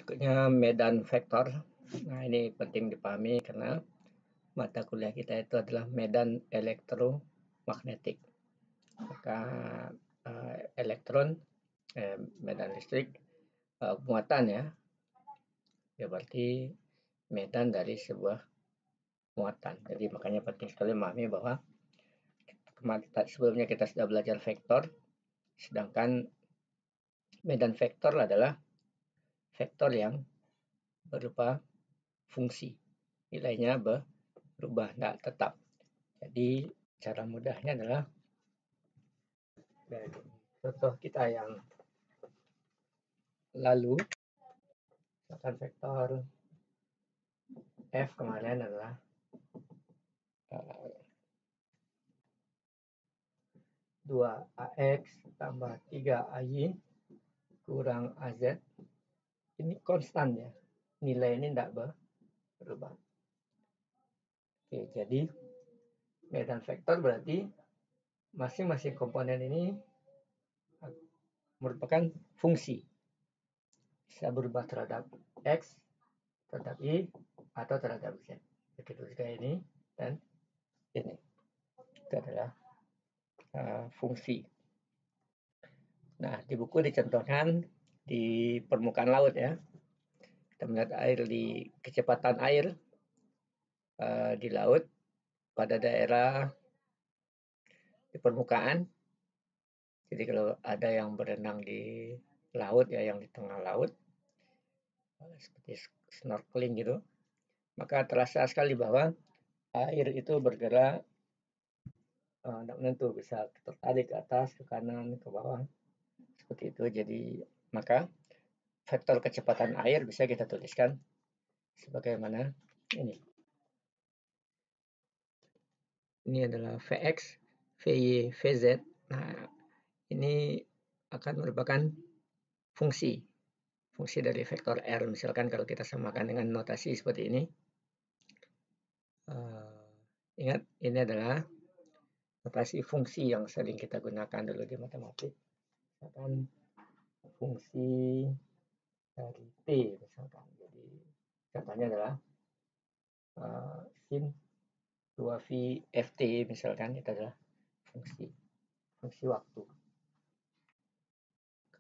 Berikutnya medan vektor. Nah, ini penting dipahami karena mata kuliah kita itu adalah medan elektromagnetik. Maka elektron, medan listrik, muatan ya berarti medan dari sebuah muatan. Jadi makanya penting sekali memahami bahwa sebelumnya kita sudah belajar vektor, sedangkan medan vektor adalah vektor yang berupa fungsi, nilainya berubah, tidak tetap. Jadi cara mudahnya adalah dari contoh kita yang lalu, misalkan vektor F kemarin adalah 2AX tambah 3AY kurang AZ. Ini konstan ya, nilai ini tidak berubah. Oke, jadi medan vektor berarti masing-masing komponen ini merupakan fungsi. Bisa berubah terhadap X, terhadap Y, atau terhadap Z. Begitu juga ini dan ini. Itu adalah fungsi. Nah, di buku dicontohkan di permukaan laut ya. Kita melihat air di kecepatan air di laut pada daerah di permukaan. Jadi kalau ada yang berenang di laut ya, yang di tengah laut, seperti snorkeling gitu, maka terasa sekali bahwa air itu bergerak tidak menentu, bisa tertarik ke atas, ke kanan, ke bawah, seperti itu. Jadi maka vektor kecepatan air bisa kita tuliskan sebagaimana ini. Ini adalah Vx, Vy, Vz. Nah, ini akan merupakan fungsi dari vektor R. Misalkan kalau kita samakan dengan notasi seperti ini. Ingat, ini adalah notasi fungsi yang sering kita gunakan dulu di matematik. Misalkan fungsi dari T misalkan. Jadi contohnya adalah sin 2V Ft misalkan, itu adalah fungsi waktu.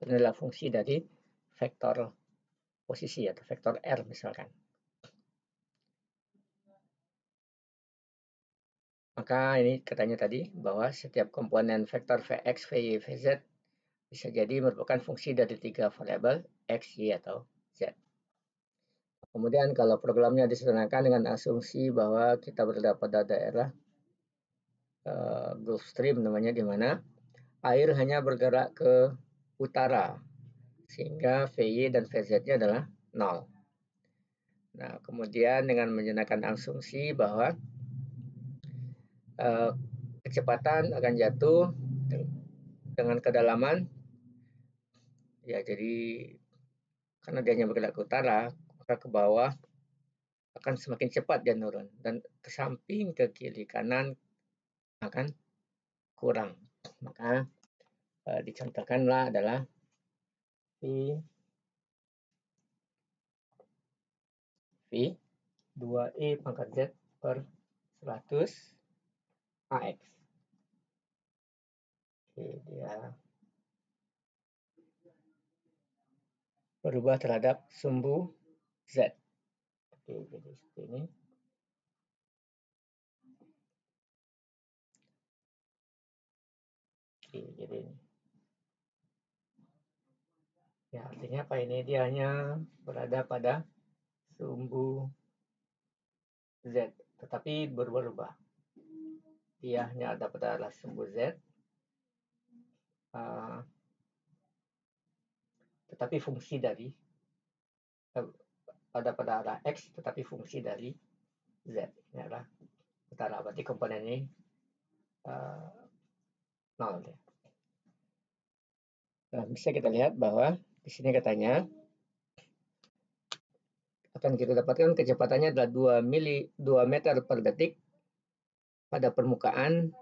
Ini adalah fungsi dari vektor posisi atau vektor R misalkan. Maka ini katanya tadi bahwa setiap komponen vektor Vx, Vy, Vz bisa jadi merupakan fungsi dari 3 variabel X, Y, atau Z. Kemudian kalau programnya disederhanakan dengan asumsi bahwa kita berada pada daerah Gulf Stream namanya, di mana air hanya bergerak ke utara, sehingga Vy dan Vz-nya adalah 0. Nah, kemudian dengan menggunakan asumsi bahwa kecepatan akan jatuh dengan kedalaman, ya jadi karena dia hanya bergerak ke utara, maka ke bawah akan semakin cepat dia turun, dan ke samping, ke kiri, kanan akan kurang. Maka dicontohkanlah adalah V 2E pangkat Z per 100 AX. Oke, dia berubah terhadap sumbu Z. Oke, jadi seperti ini. Oke, jadi ini. Ya, artinya apa ini? Dia hanya berada pada sumbu Z, tetapi berubah-ubah. Dia hanya ada pada sumbu Z, tetapi fungsi dari pada arah X, tetapi fungsi dari Z. Ini adalah utara, berarti komponen ini 0 ya. Nah, bisa kita lihat bahwa di sini katanya akan kita dapatkan kecepatannya adalah 2 meter per detik pada permukaan.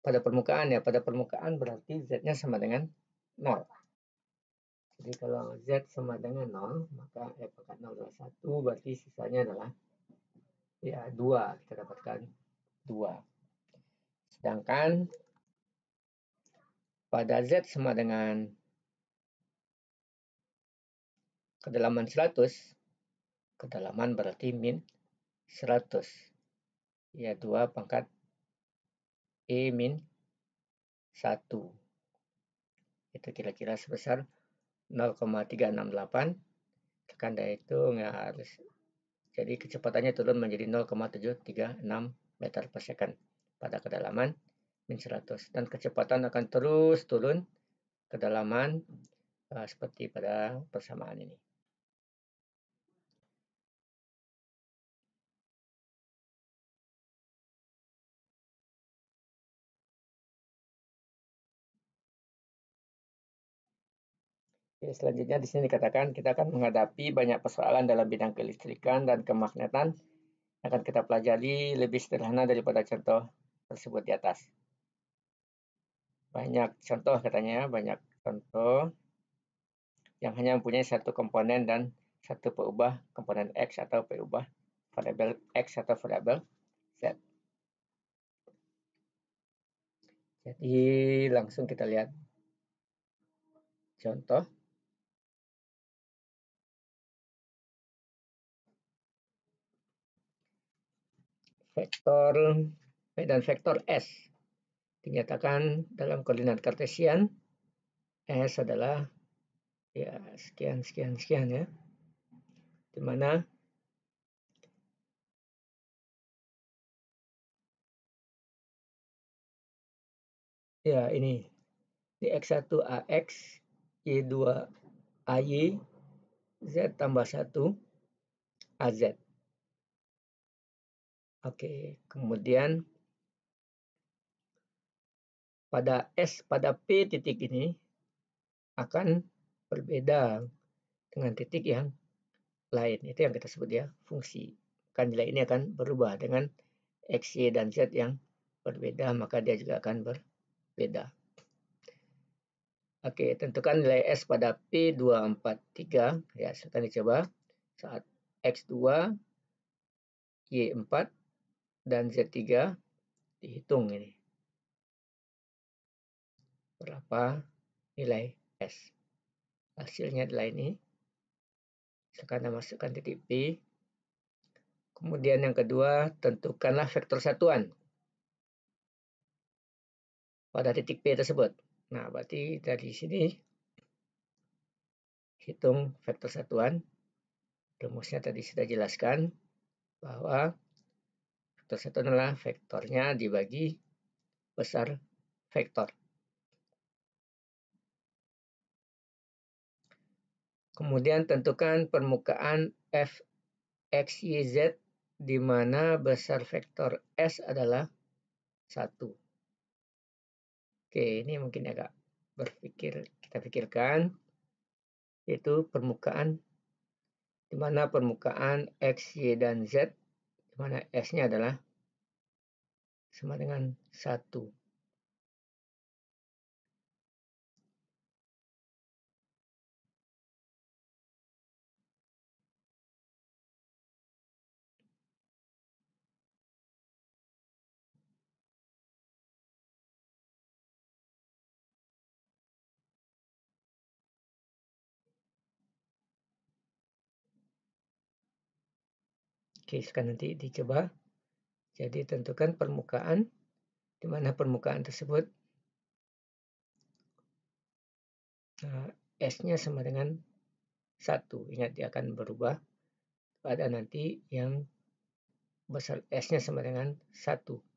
Pada permukaan ya, pada permukaan berarti Z-nya sama dengan 0. Jadi Jadi kalau Z sama dengan 0, maka F pangkat 0 adalah 1, berarti sisanya adalah ya 2, kita dapatkan 2. Sedangkan pada Z sama dengan kedalaman 100, kedalaman berarti min 100. Ya 2 pangkat E min 1. Itu kira-kira sebesar 0,368. Tekan dari itu nggak harus. Jadi kecepatannya turun menjadi 0,736 meter per second pada kedalaman min 100. Dan kecepatan akan terus turun kedalaman seperti pada persamaan ini. Oke, selanjutnya di sini dikatakan kita akan menghadapi banyak persoalan dalam bidang kelistrikan dan kemagnetan. Akan kita pelajari lebih sederhana daripada contoh tersebut di atas. Banyak contoh katanya, banyak contoh yang hanya mempunyai satu komponen dan satu peubah komponen X atau peubah variabel X atau variabel Z. Jadi langsung kita lihat contoh. Vektor P dan vektor S dinyatakan dalam koordinat kartesian. S adalah ya sekian ya, di mana ya ini di X1 AX, Y2 AY, Z tambah 1 AZ. Oke, kemudian pada S pada P titik ini akan berbeda dengan titik yang lain. Itu yang kita sebut ya fungsi. Kan nilai ini akan berubah dengan X, Y, dan Z yang berbeda, maka dia juga akan berbeda. Oke, tentukan nilai S pada P243. Ya, silahkan dicoba. Saat X2, Y4, dan Z3 dihitung ini. Berapa nilai S? Hasilnya adalah ini. Sekarang masukkan titik P. Kemudian yang kedua, tentukanlah vektor satuan pada titik P tersebut. Nah, berarti dari sini hitung vektor satuan. Rumusnya tadi sudah jelaskan bahwa vektor satuan adalah vektornya dibagi besar vektor. Kemudian tentukan permukaan f, x, y, z di mana besar vektor S adalah 1. Oke, ini mungkin agak kita pikirkan, yaitu permukaan di mana permukaan X, Y, dan Z, di mana S-nya adalah sama dengan 1. Oke, sekarang nanti dicoba. Jadi tentukan permukaan, di mana permukaan tersebut S-nya sama dengan 1. Ingat, dia akan berubah pada nanti yang besar S-nya sama dengan 1.